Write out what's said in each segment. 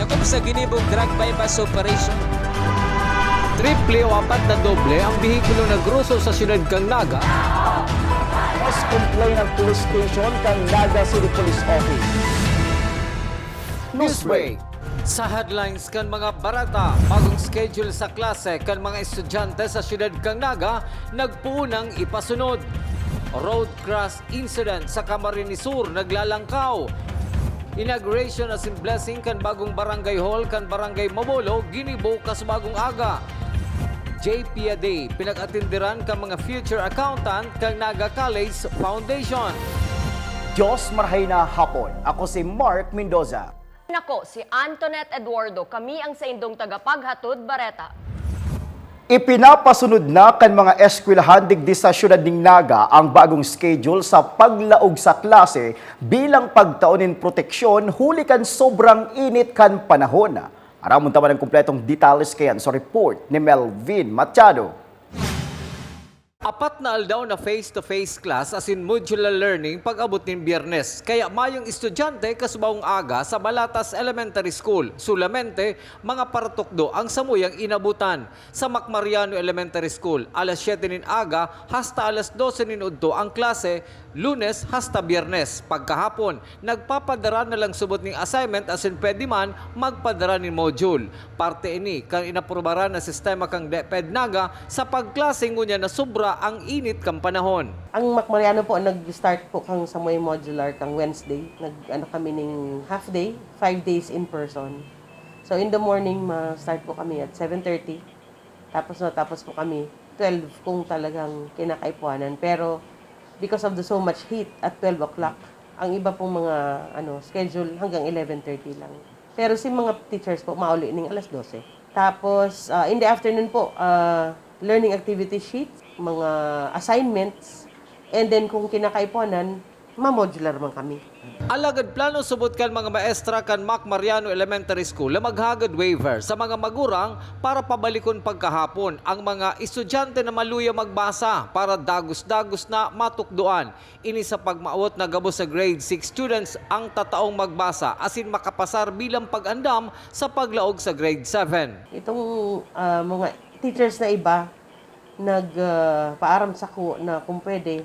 sakop sa ginibong drug bypass operation. Triple o apat na doble ang bihikulo na gruso sa siyudad kang Naga. Mas complain ng police station kang Naga City Police Office. Newsbreak. Sa headlines kan mga barata, bagong schedule sa klase kan mga estudyante sa siyudad kang Naga nagpuunang ipasunod. Road crash incident sa Camarines Sur naglalangkaw. Inauguration as in blessing kan bagong barangay hall kan barangay Mabolo ginibo kas bagong aga. JPA Day pinag-atindiran kan mga future accountant kang Naga College Foundation. Diyos marhay na hapon. Ako si Mark Mendoza. Nako, si Antoinette Eduardo, kami ang sa indong tagapaghatod Bareta. Ipinapasunod na kan mga eskwelahan digdi sa siyudad ng Naga ang bagong schedule sa paglaog sa klase bilang pagtaunin proteksyon huli kan sobrang init kan panahon. Aramon taman ang kumpletong detalles kayan sa report ni Melvin Machado. Apat na aldaw na face-to-face class as in modular learning pag-abot ng Biyernes. Kaya mayong estudyante kasubawang aga sa Balatas Elementary School. Sulamente, mga paratukdo ang samuyang inabutan. Sa Macmariano Elementary School, alas 7 nin aga hasta alas 12 nin udto ang klase, Lunes hasta Biyernes. Pagkahapon, nagpapadara na lang subot ng assignment as in pwede man magpadara ng module. Parte ini kang inaprobara na sistema kang DepEd Naga sa pagklase ngunya na sobra ang init kang panahon. Ang Macmariano po, nag-start po kang sa may modular kang Wednesday. Kami ng half day, 5 days in person. So in the morning, start po kami at 7:30. Tapos po kami 12 kung talagang kinakaipuanan. Pero because of the so much heat at 12 o'clock, ang iba pong mga schedule hanggang 11:30 lang. Pero si mga teachers po, mauli ng alas 12. Tapos in the afternoon po, learning activity sheets, mga assignments, and then kung kinakaipuanan, ma-modular man kami. Alagad plano subot kan mga maestra kan Macmariano Elementary School na maghagad waiver sa mga magurang para pabalikon pagkahapon ang mga estudyante na maluya magbasa para dagos-dagos na matukduan. Ini sa pagmaot na gabo sa grade 6 students ang tataong magbasa asin makapasar bilang pag-andam sa paglaog sa grade 7. Itong mga teachers na iba, nagpaaram sa ko na kung pwede,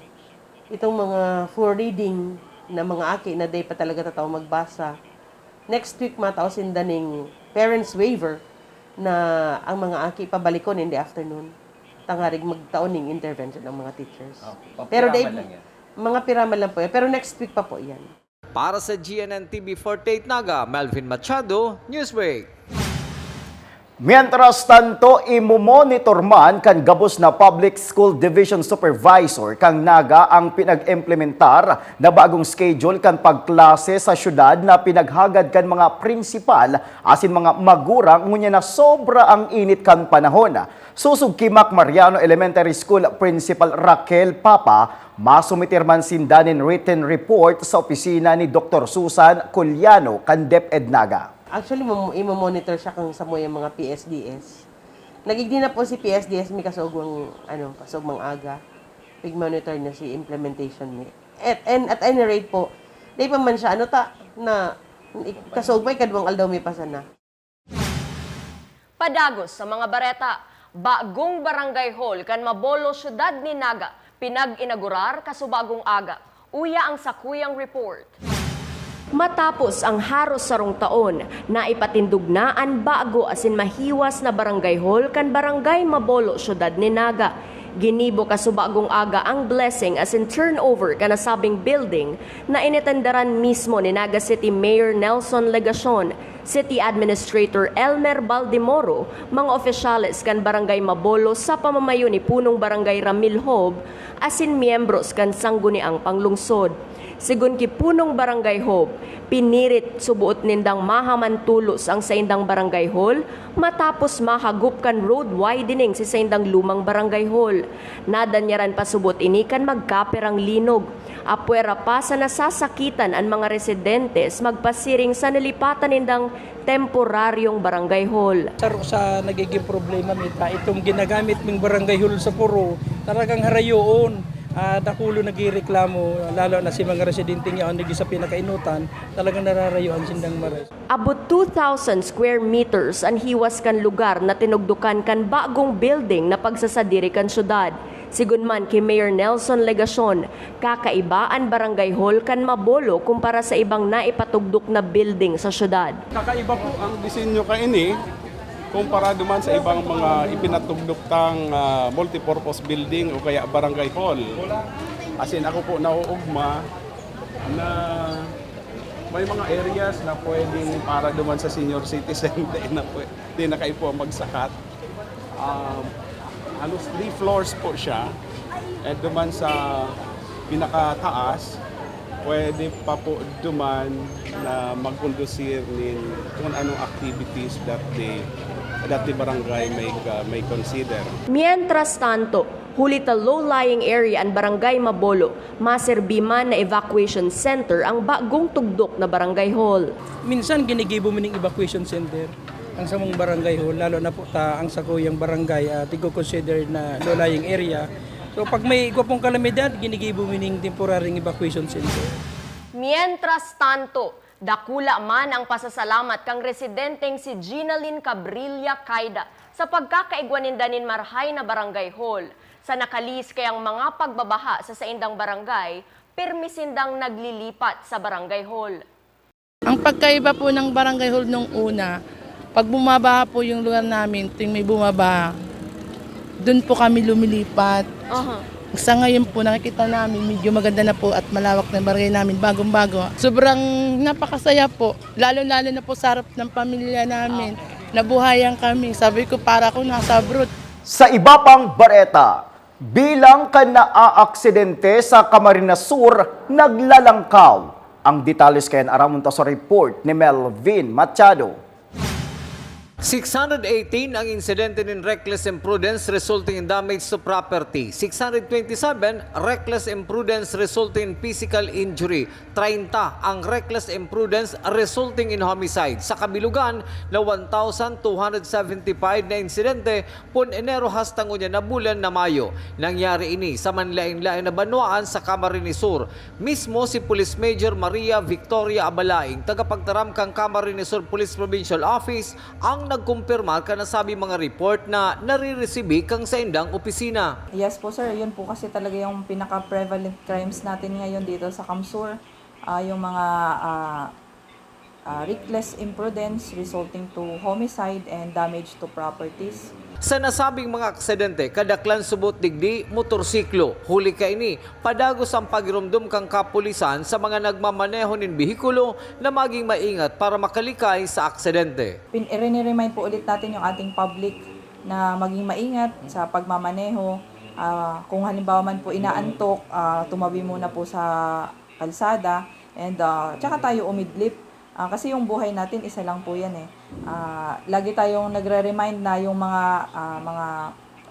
itong mga for reading na mga aki na day pa talaga tataw magbasa. Next week matausin daning parents waiver na ang mga aki pabalikon in the afternoon. Tangarig magtaoning intervention ng mga teachers. Pero day, mga piramal lang po yan. Pero next week pa po yan. Para sa GNN TV 48 Naga, Melvin Machado, Newsbreak. Mientras tanto, imumonitor man kan gabos na Public School Division Supervisor kang Naga ang pinag-implementar na bagong schedule kan pagklase sa syudad na pinaghagad kan mga prinsipal asin mga magurang ngunya na sobra ang init kan panahon. Susug kay Macmariano Elementary School Principal Raquel Papa, masumitir man sindanin written report sa opisina ni Dr. Susan Culiano kan DepEd Naga. Actually, imo-monitor siya kung sa mga PSDS. Nagigdi na po si PSDS, may kasugwang, kasugmang aga. Pig-monitor niya si implementation niya. At any rate po, di pa man siya, na kasugmay kadwang aldaw may pasana. Padagos sa mga Bareta, bagong barangay hall kan Mabolo, syudad ni Naga, pinag-inaugurar kasubagong aga. Uya ang sakuyang report. Matapos ang haros sarong taon na ipatindugnaan bago asin mahiwas na barangay hall kan barangay Mabolo, syudad ni Naga. Ginibo kasubagong aga ang blessing asin turnover kanasabing building na initandaran mismo ni Naga City Mayor Nelson Legacion, City Administrator Elmer Baldimoro, mga opisyales kan barangay Mabolo sa pamamayo ni punong barangay Ramil Hob asin miyembros kan sangguniang panglungsod. Sigun ki punong barangay Hope, pinirit subuot nindang mahamantulos ang saindang barangay hall matapos mahagup kan road widening si saindang lumang barangay hall. Nadanyaran pa subot ini kan magkaperang linog. Apwera pa sa nasasakitan ang mga residentes magpasiring sa nalipatan nindang temporaryong barangay hall. Sa nagiging problema mita, itong ginagamit ng barangay hall sa puro, talagang harayoon. dakulo nagireklamo, lalo na si mga residente nga ang sa pinakainutan, talagang nararayuan sindang maray. Abot 2,000 square meters ang hiwas kan lugar na tinugdukan kan bagong building na pagsasadiri kan syudad. Sigun man kay Mayor Nelson Legacion, kakaiba ang barangay hall kan Mabolo kumpara sa ibang naipatugdok na building sa syudad. Kakaiba po ang disenyo kaini kumpara duman sa ibang mga ipinatugdok tang multipurpose building o kaya barangay hall. As in ako po nauugma na may mga areas na pwedeng para duman sa senior citizen di na kayo po magsakat. Halos 3 floors po siya at duman sa pinakataas pwede pa po duman na magkondusir nin kung anong activities that the barangay may consider. Mientras tanto, huli ta low-lying area ang barangay Mabolo, maserbi man na evacuation center ang bagong tugdok na barangay hall. Minsan ginigibo mo ng evacuation center ang samong barangay hall, lalo na po ang sakuyang barangay tigo-consider na low-lying area. So pag may pong kalamidad, ginigibo mo ng temporary evacuation center. Mientras tanto, dakula man ang pasasalamat kang residenteng si Ginalyn Cabrilla Caida sa pagkakaigwanindanin marhay na barangay hall. Sa nakalis kayang mga pagbabaha sa saindang barangay, permisindang naglilipat sa barangay hall. Ang pagkaiba po ng barangay hall nung una, pag bumabaha po yung lugar namin, tuwing may bumabaha, doon po kami lumilipat. Sa ngayon po nakikita namin medyo maganda na po at malawak na barangay namin, bagong-bago. Sobrang napakasaya po, lalo-lalo na po sa harap ng pamilya namin. Nabuhayan kami, sabi ko para ako nasa abroad. Sa iba pang bareta, bilang ka naaaksidente sa Camarines Sur, naglalangkaw. Ang detalles kayan aramunta sa report ni Melvin Machado. 618 ang insidente ng reckless imprudence resulting in damage to property. 627 reckless imprudence resulting in physical injury. 30 ang reckless imprudence resulting in homicide. Sa kabilugan na 1,275 na insidente pun Enero hastang unya na bulan na Mayo. Nangyari ini sa manlain-lain na banwaan sa Camarines Sur. Mismo si Police Major Maria Victoria Abalaing, tagapagtaram kang Camarines Sur Police Provincial Office, ang nagkumpirma ka na sabi mga report na nare-receive kang sa indang opisina. Yes po sir, yun po kasi talaga yung pinaka-prevalent crimes natin ngayon dito sa Camsur. Yung mga reckless imprudence resulting to homicide and damage to properties. Sa nasabing mga aksidente, kadaklan subot digdi, motorsiklo, huli ka ini, padagos ang pagirumdum kang kapulisan sa mga nagmamaneho ng bihikulo na maging maingat para makalikay sa aksidente. I-remind po ulit natin yung ating public na maging maingat sa pagmamaneho. Kung halimbawa man po inaantok, tumabi muna po sa kalsada and tsaka tayo umidlip. Kasi yung buhay natin, isa lang po yan eh. Lagi tayong nagre-remind na yung mga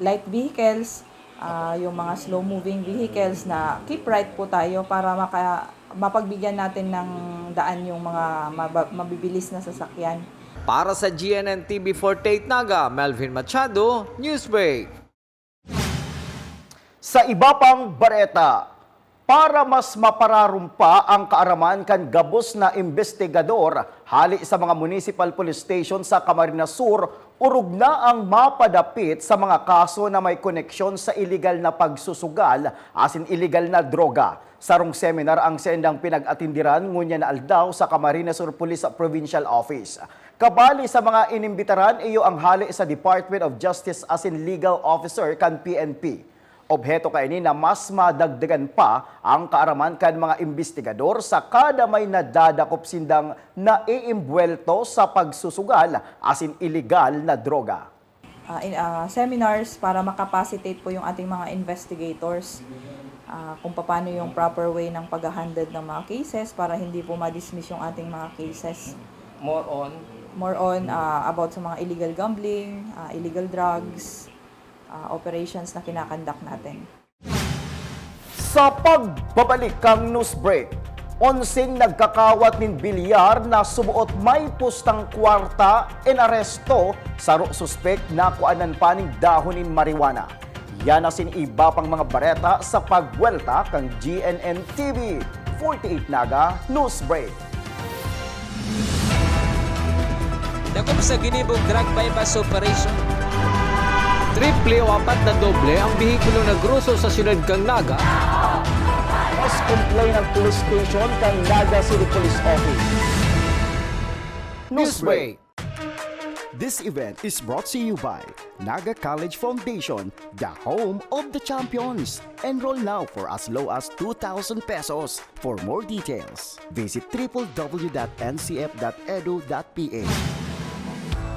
light vehicles, yung mga slow-moving vehicles na keep right po tayo para mapagbigyan natin ng daan yung mga mabibilis na sasakyan. Para sa GNN TV 48 Naga, Melvin Machado, Newsbreak. Sa iba pang bareta, para mas mapararumpa ang kaaraman kan gabos na investigador hali sa mga municipal police station sa Camarines Sur, urog na ang mapadapit sa mga kaso na may koneksyon sa illegal na pagsusugal asin illegal na droga. Sarong seminar ang sendang pinag-atindiran ngunya na aldaw sa Camarines Sur Police Provincial Office. Kabali sa mga inimbitaran iyo ang hali sa Department of Justice asin Legal Officer kan PNP. Obheto kaini na mas madagdagan pa ang kaaraman kan mga investigador sa kada may nadadakop sindang naiimbwelto sa pagsusugal asin illegal na droga. Seminars para makapacitate po yung ating mga investigators kung paano yung proper way ng pag-handle ng mga cases para hindi po ma-dismiss yung ating mga cases. More on about sa mga illegal gambling, illegal drugs, operations na kinakandak natin. Sa pagbabalik kang news break, onsing nagkakawat ng bilyar na sumuot may pustang kwarta in aresto sa suspect na kuanan paning dahonin marijuana. Yan asin iba pang mga bareta sa pagwelta kang GNN TV. 48 Naga News Break. Dakop sa ginibog drug bypass operation. Triple o 4 na doble ang bihikulo na gruso sa siyudad kang Naga. Mas complain ang police station kang Naga City Police Office. News Break. This event is brought to you by Naga College Foundation, the home of the champions. Enroll now for as low as 2,000 pesos. For more details, visit www.ncf.edu.ph.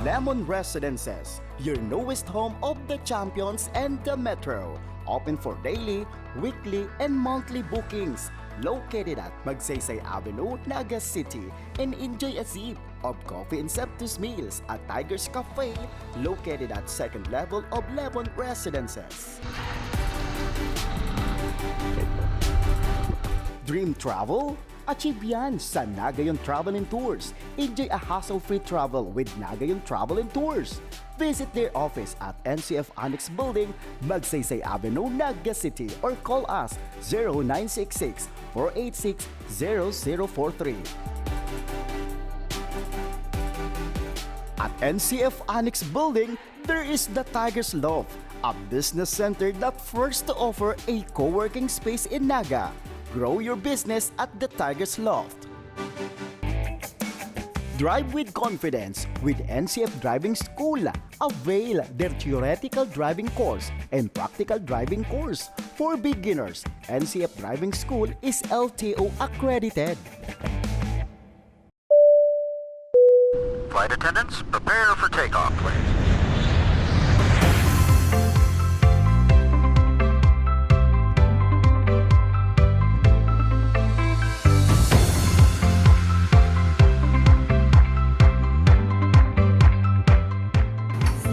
Lemon Residences, your newest home of the champions and the metro. Open for daily, weekly, and monthly bookings. Located at Magsaysay Avenue, Naga City, and enjoy a sip of coffee and Septus meals at Tiger's Cafe, located at second level of Lemon Residences. Dream Travel? Achieve yan sa Nagayon Travel and Tours. Enjoy a hassle-free travel with Nagayon Travel and Tours. Visit their office at NCF Annex Building, Magsaysay Avenue, Naga City, or call us 0966-486-0043. At NCF Annex Building, there is the Tiger's Loft, a business center that first to offer a co-working space in Naga. Grow your business at the Tiger's Loft. Drive with confidence with NCF Driving School. Avail their theoretical driving course and practical driving course. For beginners, NCF Driving School is LTO accredited. Flight attendants, prepare for takeoff, please.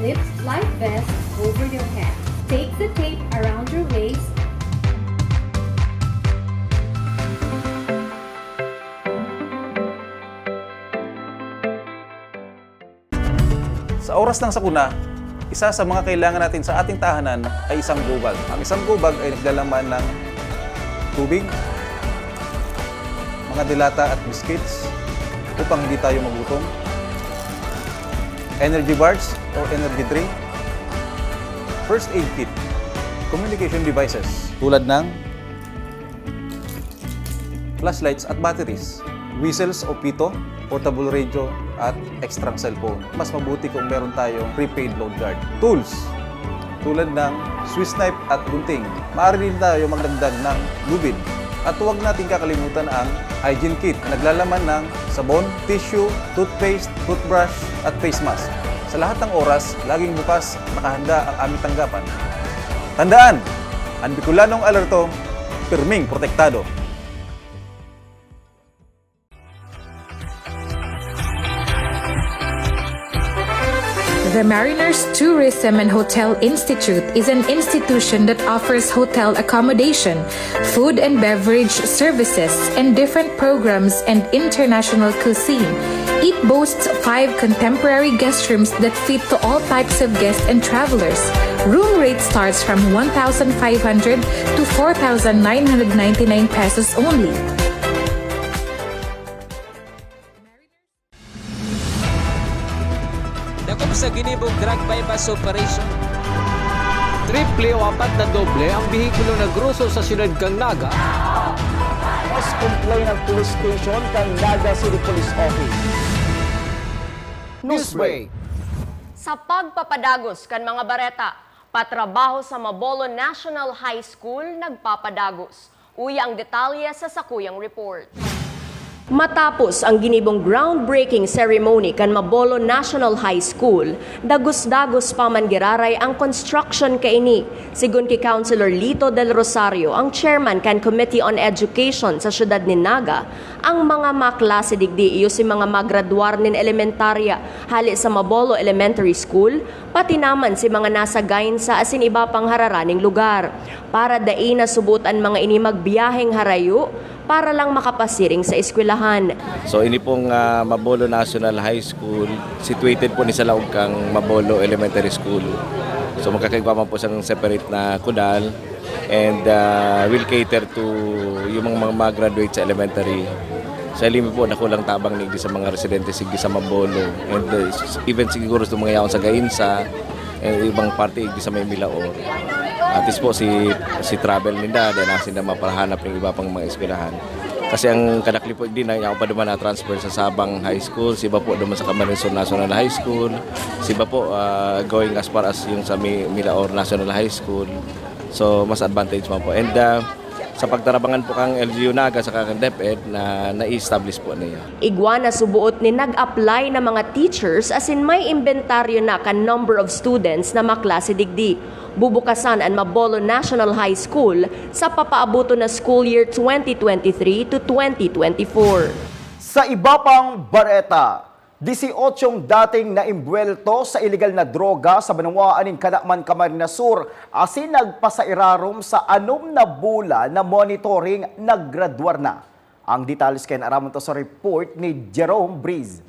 Slip life vest over your head. Take the tape around your waist. Sa oras ng sakuna, isa sa mga kailangan natin sa ating tahanan ay isang go bag. Ang isang go bag ay naglalaman ng tubig, mga dilata at biscuits upang hindi tayo magutom, energy bars or energy drink, first aid kit, communication devices tulad ng flashlights at batteries, whistles o pito, portable radio at extra cellphone. Mas mabuti kung meron tayong prepaid load guard. Tools tulad ng Swiss knife at gunting. Maaari din tayo magdagdag ng lubid. At huwag natin kakalimutan ang hygiene kit na naglalaman ng sabon, tissue, toothpaste, toothbrush at face mask. Sa lahat ng oras, laging bukas, nakahanda ang aming tanggapan. Tandaan, ang Bicolanong alerto, pirming protektado. The Mariners Tourism and Hotel Institute is an institution that offers hotel accommodation, food and beverage services, and different programs and international cuisine. It boasts 5 contemporary guest rooms that fit to all types of guests and travelers. Room rate starts from 1,500 to 4,999 pesos only. Dakop sa ginibog drug bypass operation. Triple o 4 na doble ang bihikulo na gruso sa siyudad kang Naga. Mas complain ang police station kang Naga City Police Office. News Break. Sa pagpapadagos kan mga bareta, patrabaho sa Mabolo National High School nagpapadagos. Uya ang detalye sa sakuyang report. Matapos ang ginibong groundbreaking ceremony kan Mabolo National High School, dagos-dagos pa man giraray ang construction kaini. Sigun ki Councilor Lito del Rosario, ang chairman kan Committee on Education sa siyudad ni Naga, ang mga maklase digdi iyo si mga magraduar nin elementarya hali sa Mabolo Elementary School, pati naman si mga nasa Gainsa asin iba pang hararaning lugar. Para dai na subutan mga ini magbiyaheng harayo, para lang makapasiring sa eskwelahan. So ini pong Mabolo National High School, situated po ni sa laog kang Mabolo Elementary School. So magkakaigwa po siyang separate na kudal and will cater to yung mga graduate sa elementary. Sa ilimi po, nakulang tabang ni sa mga residente sige sa Mabolo and even siguro sa mga yaon sa Gainsa and ibang parte sa may Milaor. At least po si travel ninda dahil nasin na mapahanap ng iba pang mga eskwelahan. Kasi ang kadakli po din na ako pa naman na-transfer sa Sabang High School, si iba po naman sa Camarines National High School, si iba po going as far as yung sa Milaor National High School. So mas advantage man po. And sa pagtarabangan po kang LGU Naga sa kang DepEd na na-establish po niya. Igwa na subuot ni nag-apply na mga teachers as in may inventaryo na kan number of students na maklase digdi. Bubukasan ang Mabolo National High School sa papaabuto na school year 2023 to 2024. Sa iba pang bareta, 18 dating naimbuelto sa illegal na droga sa Banawaanin, Kanaman, Camarines Sur asin nagpasairarom sa 6 na bulan na monitoring naggraduar na. Ang details kay naraman to sa report ni Jerome Breeze.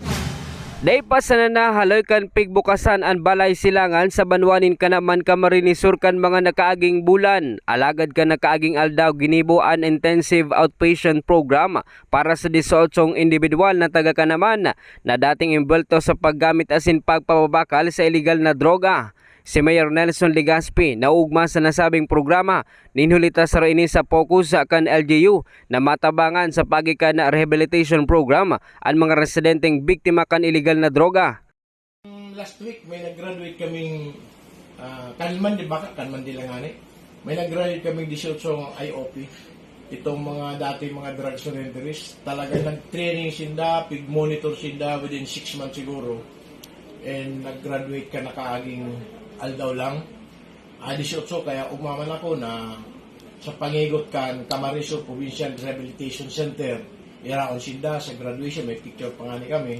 Daypa sa nanahaloy kan pigbukasan ang balay silangan sa Banwanin Kanaman, Camarines Sur kan mga nakaaging bulan. Alagad ka nakaaging aldaw ginibo an intensive outpatient program para sa 18 individual na taga Kanaman na dating imbulto sa paggamit asin pagpapabakal sa illegal na droga. Si Mayor Nelson Legaspi naugma sa nasabing programa, ninhulita sa ini sa focus sa kan LGU na matabangan sa pagikan na rehabilitation program ang mga residenteng biktima kan illegal na droga. Last week may nag-graduate kaming kanman di baka kanman di langani. May nag-graduate kaming 18 IOP. Itong mga dati mga drug surrenderies, talaga nag-training sinda, pig-monitor sinda within 6 months siguro. And nag-graduate ka nakaaging aldaw lang. 18 kaya umaman ako na sa pangigot kan Camarines Sur Provincial Rehabilitation Center. Iraon sinda sa graduation, may picture pa nga ni kami.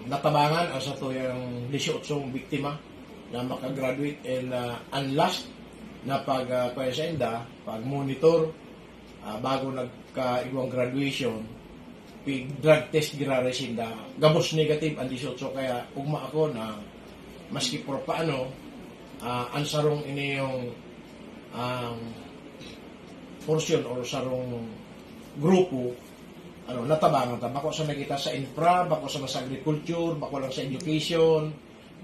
Natabangan ang sa to yung 18 biktima na makagraduate and last na pag monitor bago nagka-iwang graduation, pig drug test girare sinda. Gabos negative ang 18 kaya ugma ako na maski por paano, ang sarong ini yung portion or sarong grupo, natabangan ta. Bako sa nakita sa infra, bako sa agriculture, bako lang sa education,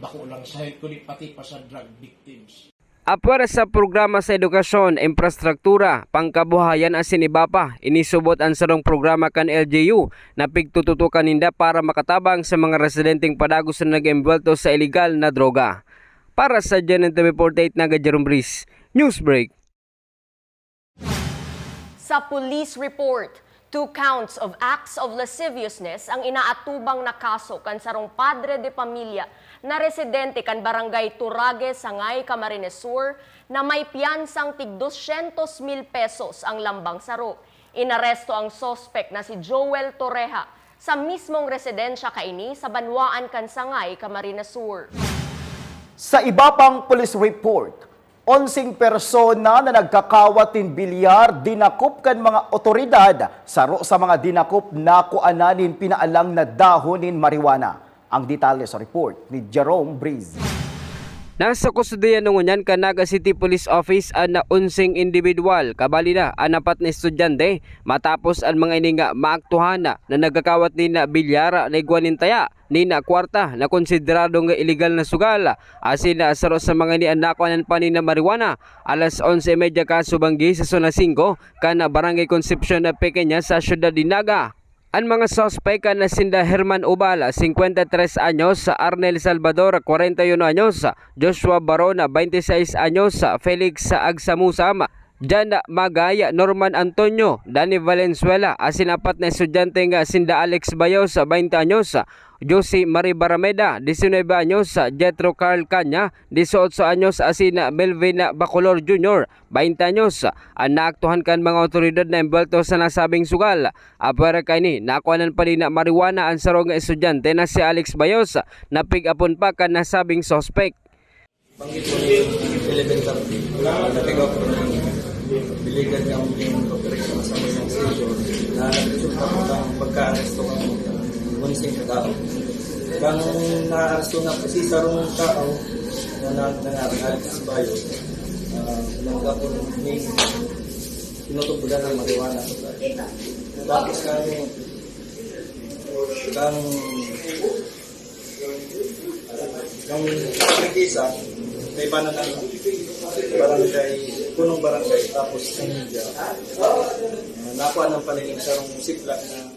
bako lang sa health, kundi pati pa sa drug victims. Apwera sa programa sa edukasyon, infrastruktura, pangkabuhayan asin iba pa, inisubot ang sarong programa kan LGU na pigtututukan ninda para makatabang sa mga residenteng padagos na nag-embwelto sa illegal na droga. Para sa Gen TV 48 na Jerome Breeze, Newsbreak. Sa police report, 2 counts of acts of lasciviousness ang inaatubang na kaso kan sarong padre de pamilya na residente kan barangay Turage, Sangay, Camarines Sur na may piyansang tig 200,000 pesos ang lambang saro. Inaresto ang sospek na si Joel Torreja sa mismong residensya kaini sa Banwaan kan Sangay, Camarines Sur. Sa iba pang police report, 11 persona na nagkakawatin bilyar dinakop kan mga otoridad saro sa mga dinakop na kuananin pinaalang na dahonin marijuana. Ang detalye sa report ni Jerome Breeze. Nasa kustudiyan nungunyan ka Naga City Police Office ang 11 individual, kabali na ang 4 na estudyante matapos ang mga ininga maaktuhan na nagkakawat ni na bilyara na igwanintaya ni na kwarta na konsiderado nga illegal na sugal asin na saro sa mga ni anakanan pa ni na marijuana alas 11:30 kaso banggi sa zona 5 kana barangay Concepcion na Pequeña sa siyudad de Naga. Ang mga sospek na sinda Herman Ubala, 53 anyos, Arnel Salvador, 41 anyos, Joshua Barona, 26 anyos, Felix Agsamusam, Jan Magaya, Norman Antonio, Danny Valenzuela, asin 4 na estudyante nga sinda Alex Bayos, 20 anyos, Josie Marie Barameda, 19 anyos, Jetro Carl Caña, 18 anyos, asin Melvin Bacolor Jr., 20 anyos. Ang naaktuhan kan mga otoridad na embelto sa nasabing sugal. Apara kani, nakuanan pa rin na marijuana ang sarong estudyante na si Alex Bayos, na pig-apon pa kan nasabing sospek. Banggit po yung elemental team, napigaw po ng biligan ng operation sa isang station na nagresulta po ng pagka-aresto ng unsing tao. Kang na-aresto na po si sarong tao, na nangyari sa bayo, nagkapon may tinutubulan ng marijuana. Tapos kami kang isa may bananang barangay, punong barangay, tapos nakuha ng palengke sa siplak na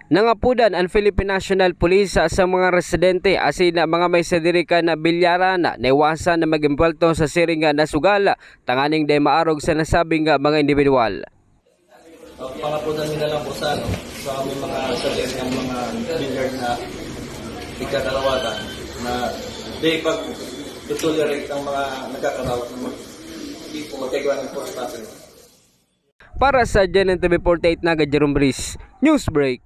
Nangapudan ang Philippine National Police sa mga residente asin na mga may sadirika na bilyarana na iwasan na mag-impulto sa siringa na sugala tanganing day maarog sa nasabing nga mga individual. Pangapunan nila lang po sa aming mga salir ng mga bilyard na ikakalawatan na di pag tutolerate ang mga nagkakarawat ng mga magkagawa ng force pattern. Para sa GNN TV 48 Naga, Jerome Briz, Newsbreak.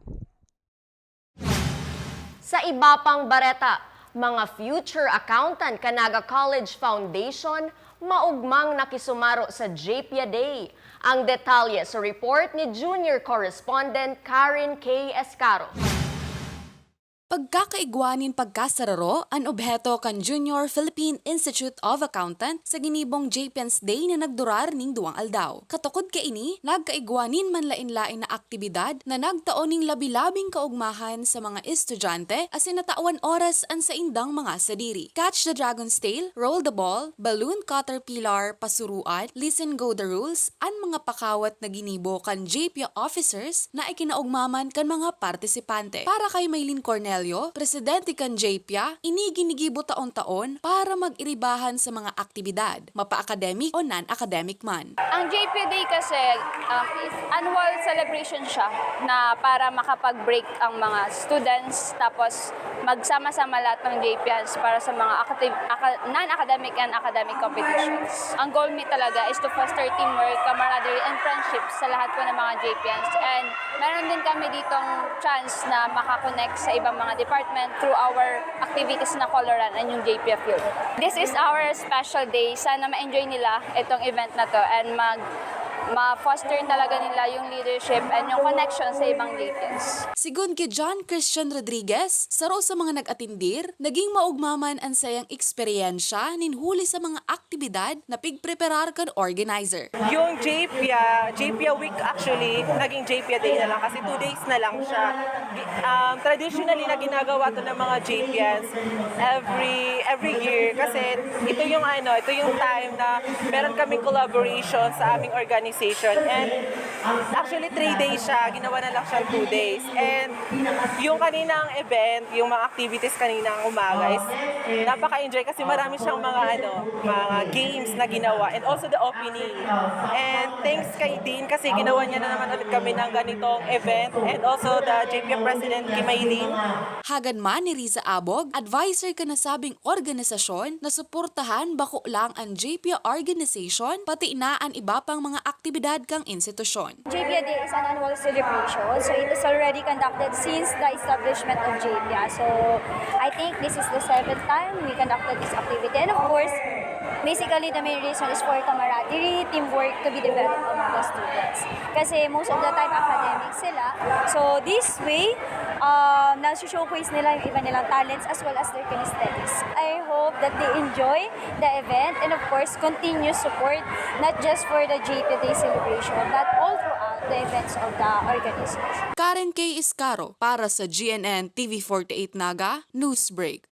Sa iba pang bareta, mga future accountant Canaga College Foundation maugmang nakisumaro sa JPIA Day. Ang detalye sa report ni junior correspondent Karen K. Escaro. Pagkakaigwanin pagkasararo ang obheto kan Junior Philippine Institute of Accountant sa ginibong JPIAN's Day na nagdurar ning duwang aldaw. Katukod kaini, nagkaigwanin man lain-lain na aktibidad na nagtaoning labi-labing kaugmahan sa mga estudyante asin natawan oras ang sa indang mga sadiri. Catch the Dragon's Tail, Roll the Ball, Balloon Caterpillar, Pasuruan, Listen Go the Rules, ang mga pakawat na ginibo kan JPIA officers na ikinaugmaman kan mga partisipante. Para kay Maylin Cornel, presidente kan JPIA, iniginigibot taon-taon para mag-iribahan sa mga aktibidad, mapa-academic o non-academic man. Ang JPIA Day kasi is annual celebration siya na para makapag-break ang mga students tapos magsama-sama lahat ng JPIANs para sa mga non-academic and academic competitions. Ang goal mi talaga is to foster teamwork, camaraderie, and friendship sa lahat po ng mga JPIANs. And meron din kami ditong chance na makakonect sa ibang mga department through our activities na coloran and yung JPIA Field. This is our special day. Sana ma-enjoy nila itong event na to and ma-foster talaga nila yung leadership and yung connection sa ibang JPIANs. Sigun kay John Christian Rodriguez, saro sa mga nag-atindir, naging maugmaman ang sayang eksperyensya ninhuli sa mga aktibidad na pigpreparar kan organizer. Yung JPIA Week actually, naging JPIA Day na lang kasi 2 days na lang siya. Traditionally na ginagawa to ng mga JPIANs every year kasi ito yung time na meron kaming collaboration sa aming organization. And actually 3 days siya, ginawa na lang siya 2 days. And yung kaninang event, yung mga activities kaninang umaga is napaka-enjoy kasi marami siyang mga games na ginawa and also the opening. And thanks kay Dean kasi ginawa niya na naman ulit kami ng ganitong event and also the JPIA President Kimaylin. Hagan man ni Riza Abog, advisor ka na sabing organisasyon na suportahan bako lang ang JPIA organization pati na ang iba pang mga aktibidad kang institusyon. JPIA Day is an annual celebration, so it is already conducted since the establishment of JPIA. So I think this is the 7th time we conducted this activity. And of course, basically the main reason is for camaraderie, teamwork to be developed among the students. Kasi most of the time academic sila. So this way, na-showcase nila yung iba nilang talents as well as their kinesthetics. I hope that they enjoy the event and of course continue support not just for the JPIA Day celebration but all throughout the events of the organization. Karen K. Escaro para sa GNN TV 48 Naga Newsbreak.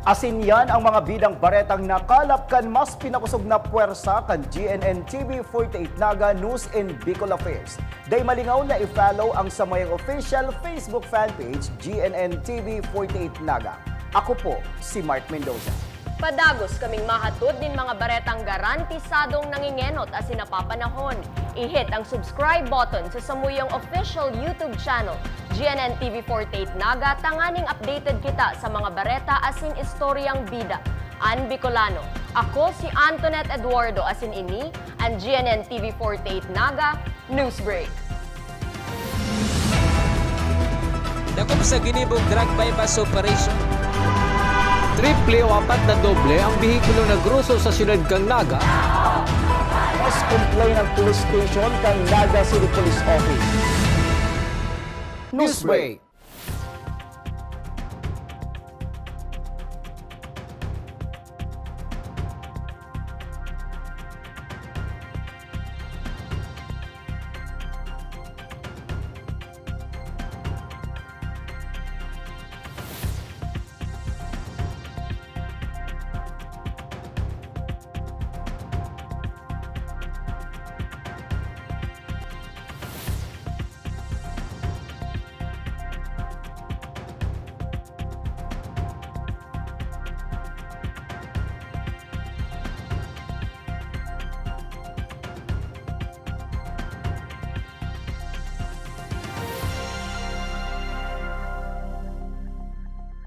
Asin yan ang mga bidang baretang nakalap kan mas pinakusog na puwersa kan GNN TV 48 Naga News and Bicol Affairs. Day malingaw na i-follow ang samayang official Facebook fanpage GNN TV 48 Naga. Ako po si Mark Mendoza. Padagos kaming mahatod din mga baretang garantisadong nangingenot as napapanahon. I-hit ang subscribe button sa samuyang official YouTube channel, GNN TV 48 Naga, tanganing updated kita sa mga bareta asin istoryang bida. An Bicolano. Ako si Antoinette Eduardo asin ini, ang GNN TV 48 Naga Newsbreak. Dakop sa ginibong drug bypass operation. Triple o 4 na doble ang bihikulo na gruso sa siyudad kang Naga. Mas complain ng police station kang Naga City Police Office. Newsbreak.